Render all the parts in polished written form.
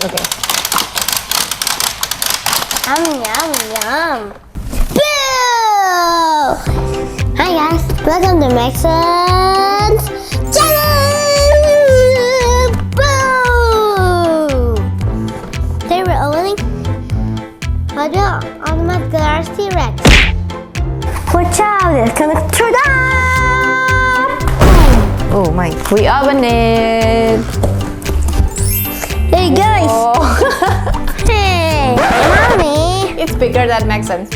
Okay. Yum. Boo! Hi guys, welcome to Maxon's channel. Boo! Today we're opening Hotwheels Automatic Garage T-Rex. Watch out, it's gonna turn up! Oh my, we open it. Hey guys! Oh. Hey, mommy! It's bigger than Maxon.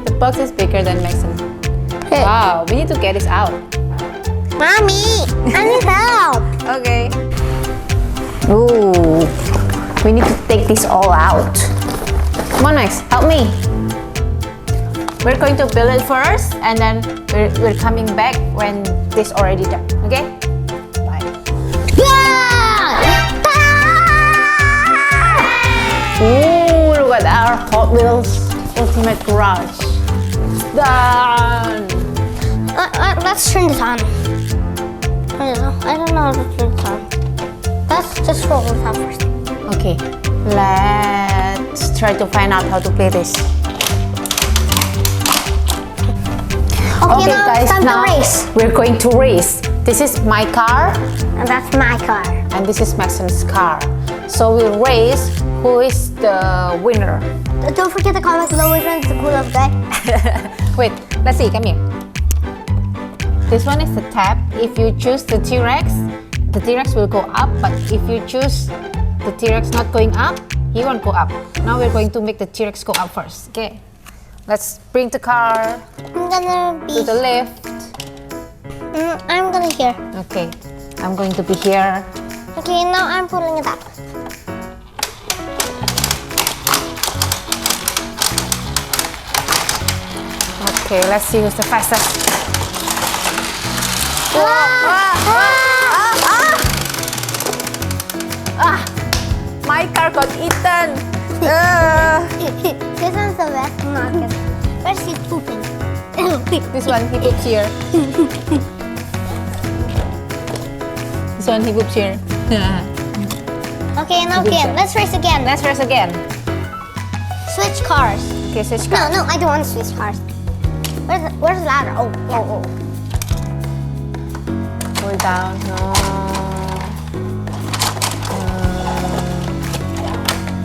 The box is bigger than Maxon. Hey. Wow, we need to get this out. Mommy, I need help! Okay. Ooh, we need to take this all out. Come on, Max, help me. We're going to build it first, and then we're coming back when this already done. Okay? Bye. Ooh, look at our Hot Wheels Ultimate Garage. It's done. Let's turn this on. I don't know how to turn this on. Let's just roll this out first. Okay, let's try to find out how to play this. Okay, now it's time to race. We're going to race. This is my car, And that's my car. and this is Maxon's car. So we'll race who is the winner. Don't forget to comment below which one's the coolest guy. Wait, let's see, come here. This one is the tap. If you choose the T-Rex will go up, but if you choose the T-Rex not going up, he won't go up. Now we're going to make the T-Rex go up first. Okay, let's bring the car I'm gonna be. to the left. I'm gonna here. Okay, I'm going to be here. Okay, now I'm pulling it up. Okay, let's see who's the fastest. My car got eaten. This one's the best market. Where's he pooping? This one, he poops here. This one, he poops here. Okay, now again. Let's race again. Let's race again. Switch cars. Okay, switch car. No, I don't want to switch cars. Where's the ladder? Oh. Pull down. No.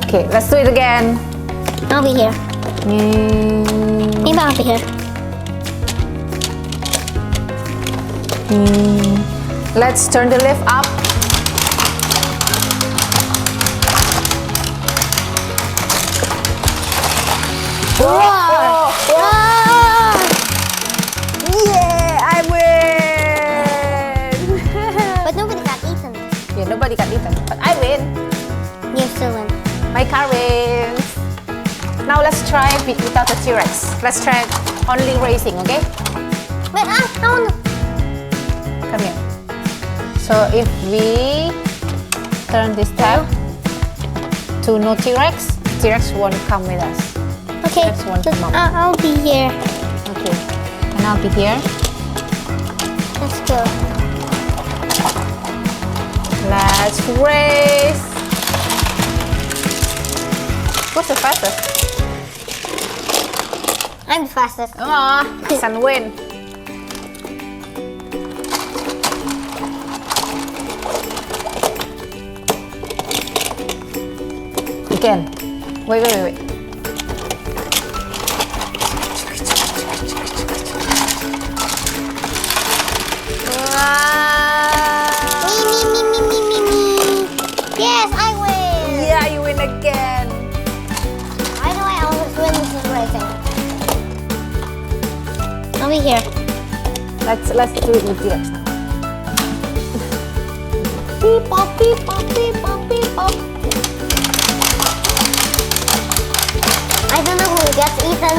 Okay, let's do it again. I'll be here. Maybe I'll be here. Let's turn the lift up. Whoa! Yeah, I win! But nobody got eaten. Yeah, nobody got eaten, but I win. You still win. My car wins. Now let's try without the T-Rex. Let's try only racing, okay? Wait, I want to. Come here. So if we turn this tab to no T-Rex, T-Rex won't come with us. Okay, That's one just, mom. I'll be here. Okay. And I'll be here. Let's go. Let's race. Who's the fastest? I'm the fastest. Sun win. Again. Wait. Me. Yes, I win. Yeah, you win again. Why do I always win this racing? I'll be here. Let's do it with T-Rex now. Beep pop. I don't know who gets eaten.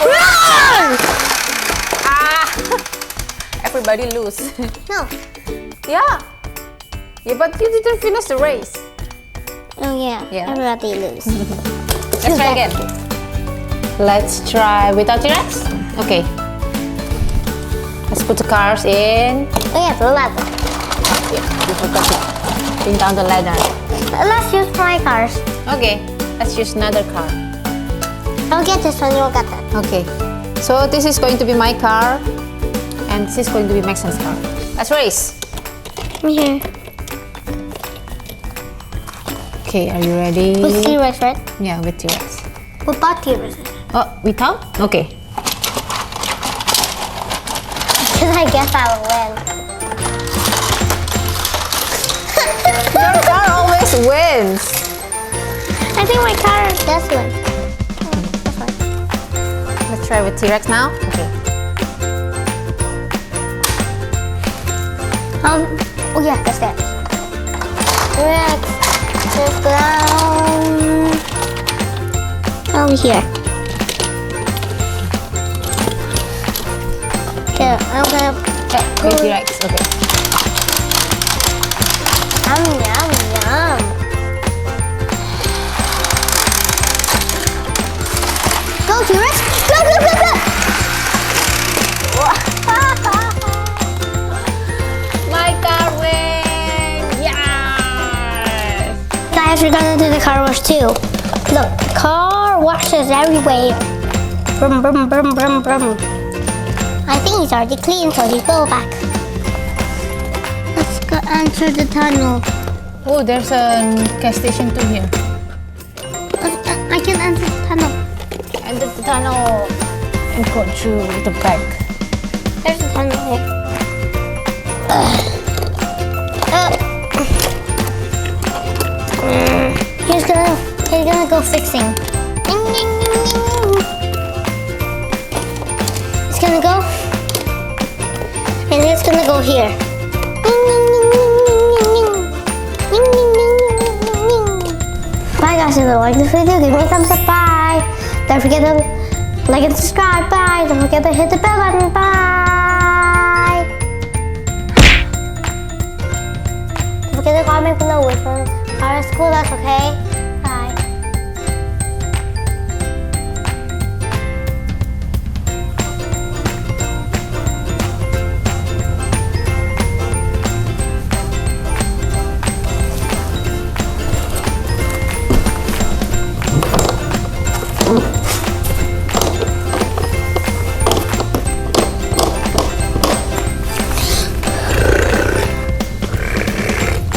Run! Everybody lose. No. Yeah, but you didn't finish the race. Oh yeah. Yeah. Everybody lose. Let's try again. Let's try without T-Rex. Okay. Let's put the cars in. Oh yeah, the ladder. Yeah, we forgot it. Bring down the ladder. Let's use my cars. Okay, let's use another car. I'll get this one, you'll get that. Okay, so this is going to be my car, and this is going to be Maxon's car. Let's race. Here. Okay, are you ready? With T-Rex, right? Yeah, with T-Rex. Without T-Rex. Oh, without? Okay. Because I guess I will win. Your car always wins. I think my car does win. That's fine. Let's try with T-Rex now. Okay. Oh yeah, that's that. T-Rex, just down over here. Here, I'm gonna With T-Rex. Okay. Yum, yum, yum. Go, T-Rex! Go, go, go, go! My car wins! Yes! Guys, we're gonna do the car wash too. Look, car washes everywhere. Brum, brum, brum, brum, brum. I think it's already clean, so we go back. Let's go enter the tunnel. Oh, there's a gas station too here. I can enter the tunnel. Enter the tunnel and go through the back. There's a tunnel here. He's gonna go fixing. He's gonna go, and he's gonna go here. Bye guys, if you like this video, give me a thumbs up. Bye. Don't forget to like and subscribe. Bye. Don't forget to hit the bell button. Bye. Don't forget to comment below which one are school us, okay?